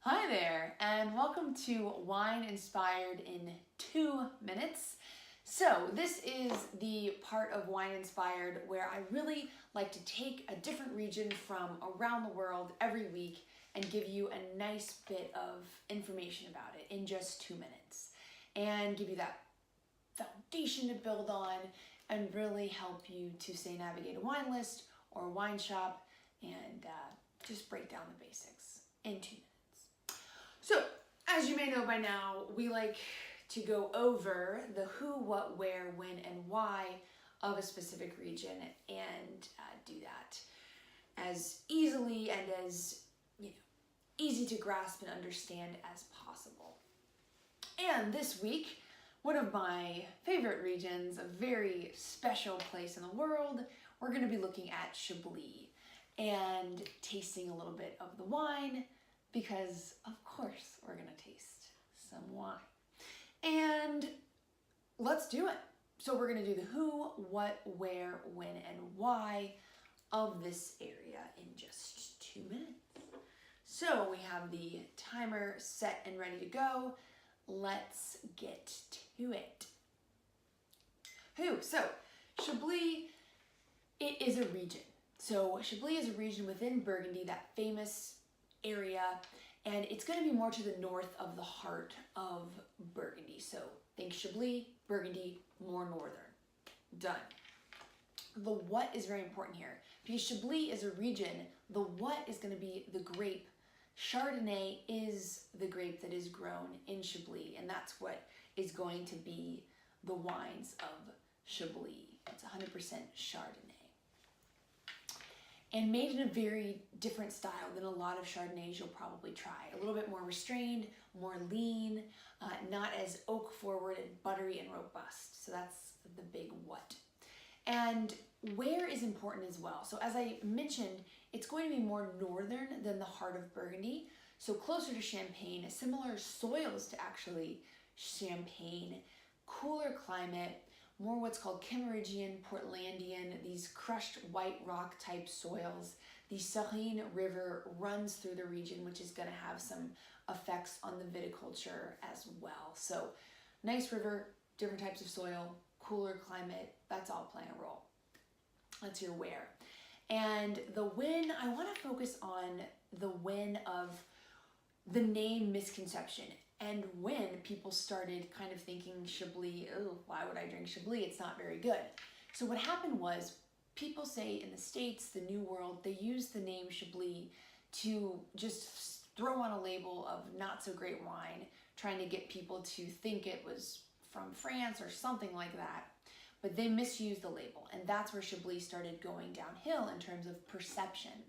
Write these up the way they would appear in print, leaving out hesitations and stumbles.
Hi there, and welcome to Wine Inspired in 2 minutes. So, this is the part of Wine Inspired where I really like to take a different region from around the world every week and give you a nice bit of information about it in just 2 minutes and give you that foundation to build on and really help you to, say, navigate a wine list or a wine shop and just break down the basics in 2 minutes. So, as you may know by now, we like to go over the who, what, where, when, and why of a specific region and do that as easily and as easy to grasp and understand as possible. And this week, one of my favorite regions, a very special place in the world, we're going to be looking at Chablis and tasting a little bit of the wine, because of course we're gonna taste some wine. And let's do it. So we're gonna do the who, what, where, when, and why of this area in just 2 minutes. So we have the timer set and ready to go. Let's get to it. Who? So Chablis, it is a region. So Chablis is a region within Burgundy, that famous area, and it's going to be more to the north of the heart of Burgundy. So think Chablis, Burgundy, more northern. Done. The what is very important here, because Chablis is a region. The what is going to be the grape. Chardonnay is the grape that is grown in Chablis, and that's what is going to be the wines of Chablis. It's 100% Chardonnay. And made in a very different style than a lot of Chardonnays you'll probably try. A little bit more restrained, more lean, not as oak forward and buttery and robust. So that's the big what. And where is important as well. So as I mentioned, it's going to be more northern than the heart of Burgundy. So closer to Champagne, similar soils to actually Champagne, cooler climate, more what's called Kimmeridgian, Portlandian, these crushed white rock type soils. The Sarine River runs through the region, which is going to have some effects on the viticulture as well. So nice river, different types of soil, cooler climate, that's all playing a role. That's your where. And the when, I want to focus on the when of the name misconception. And when people started kind of thinking Chablis, oh, why would I drink Chablis? It's not very good. So what happened was, people say in the States, the New World, they use the name Chablis to just throw on a label of not so great wine, trying to get people to think it was from France or something like that. But they misused the label, and that's where Chablis started going downhill in terms of perception.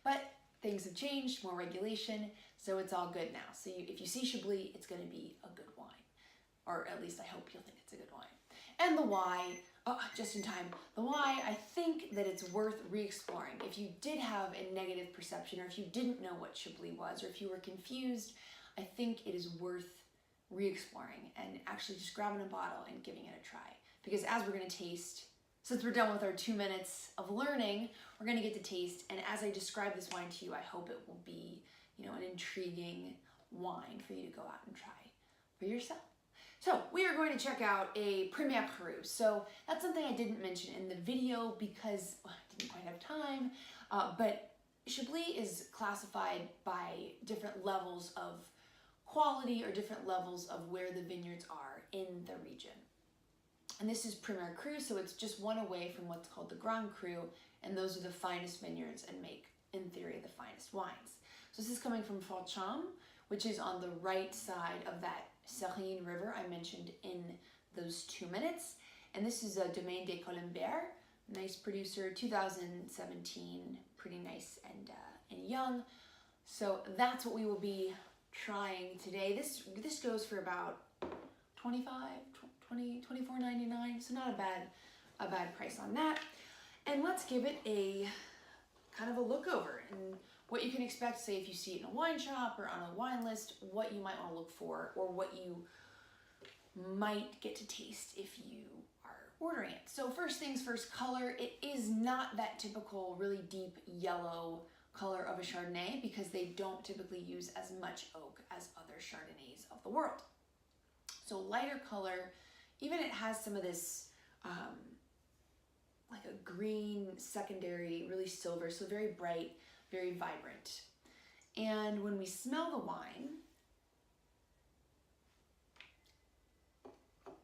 But things have changed, more regulation, so it's all good now. So if you see Chablis, it's going to be a good wine. Or at least I hope you'll think it's a good wine. And the why, just in time, the why, I think that it's worth re-exploring. If you did have a negative perception, or if you didn't know what Chablis was, or if you were confused, I think it is worth re-exploring and actually just grabbing a bottle and giving it a try. Because as we're going to taste, since we're done with our 2 minutes of learning, we're going to get to taste. And as I describe this wine to you, I hope it will be, an intriguing wine for you to go out and try for yourself. So we are going to check out a Premier Cru. So that's something I didn't mention in the video because I didn't quite have time. But Chablis is classified by different levels of quality or different levels of where the vineyards are in the region. And this is Premier Cru, so it's just one away from what's called the Grand Cru, and those are the finest vineyards and make, in theory, the finest wines. So this is coming from Fourchaume, which is on the right side of that Sarine River I mentioned in those 2 minutes. And this is a Domaine de Colombier, nice producer, 2017, pretty nice and young. So that's what we will be trying today. This goes for about $24.99, so not a bad price on that. And let's give it a kind of a look over and what you can expect, say if you see it in a wine shop or on a wine list, what you might want to look for or what you might get to taste if you are ordering it. So first things first, color. It is not that typical really deep yellow color of a Chardonnay because they don't typically use as much oak as other Chardonnays of the world. So lighter color, even it has some of this like a green secondary, really silver, so very bright, very vibrant. And when we smell the wine,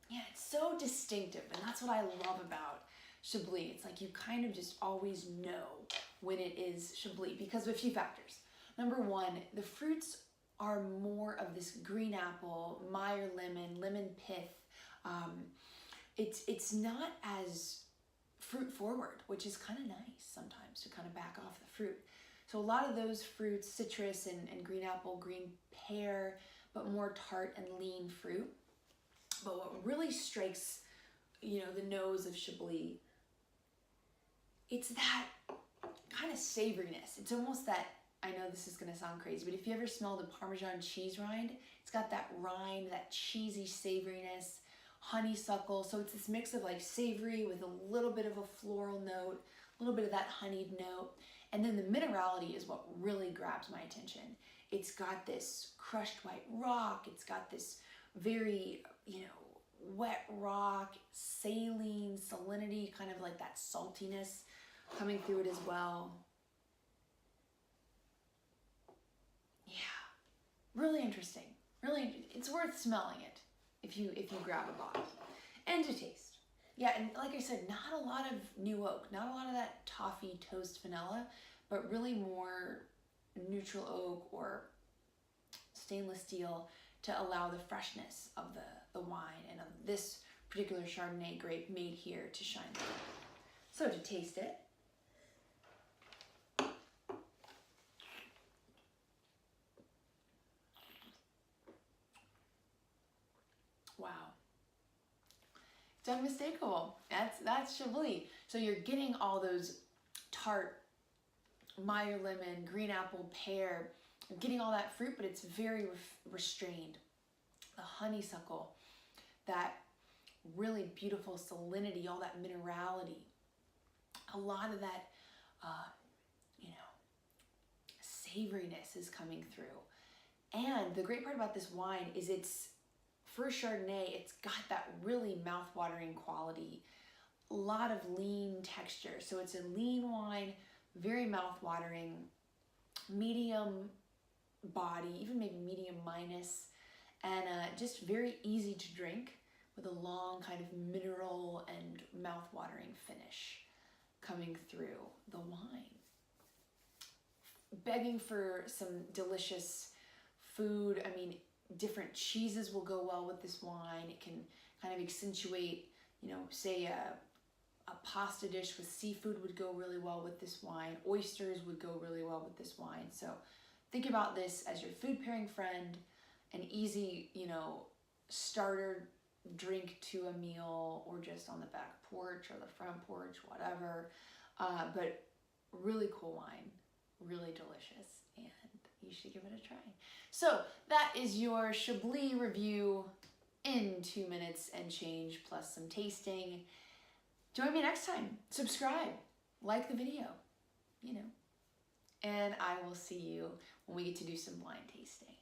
yeah, it's so distinctive, and that's what I love about Chablis. It's like you kind of just always know when it is Chablis because of a few factors. Number one, the fruits are more of this green apple, Meyer lemon, lemon pith. It's not as fruit forward, which is kind of nice sometimes to kind of back off the fruit. So a lot of those fruits, citrus and green apple, green pear, but more tart and lean fruit. But what really strikes, you know, the nose of Chablis, it's that kind of savoriness. It's almost that, I know this is gonna sound crazy, but if you ever smell the Parmesan cheese rind, it's got that rind, that cheesy savoriness, honeysuckle. So it's this mix of like savory with a little bit of a floral note, a little bit of that honeyed note. And then the minerality is what really grabs my attention. It's got this crushed white rock. It's got this very, you know, wet rock, saline, salinity, kind of like that saltiness coming through it as well. Yeah, really interesting. Really, it's worth smelling it if you grab a bottle. And to taste. Yeah, and like I said, not a lot of new oak, not a lot of that toffee toast vanilla, but really more neutral oak or stainless steel to allow the freshness of the wine and of this particular Chardonnay grape made here to shine through. So to taste it, wow, it's unmistakable. That's Chablis. So you're getting all those tart Meyer lemon, green apple, pear. You're getting all that fruit, but it's very restrained. The honeysuckle, that really beautiful salinity, all that minerality, a lot of that, you know, savoriness is coming through. And the great part about this wine is it's, for Chardonnay, it's got that really mouth-watering quality, a lot of lean texture. So it's a lean wine, very mouth-watering, medium body, even maybe medium minus, and just very easy to drink with a long kind of mineral and mouth-watering finish coming through the wine. Begging for some delicious food. I mean, different cheeses will go well with this wine. It can kind of accentuate, you know, say a pasta dish with seafood would go really well with this wine. Oysters would go really well with this wine. So think about this as your food pairing friend, an easy, you know, starter drink to a meal, or just on the back porch or the front porch, whatever. But really cool wine, really delicious, and you should give it a try. So that is your Chablis review in 2 minutes and change, plus some tasting. Join me next time. Subscribe, like the video, you know, and I will see you when we get to do some blind tasting.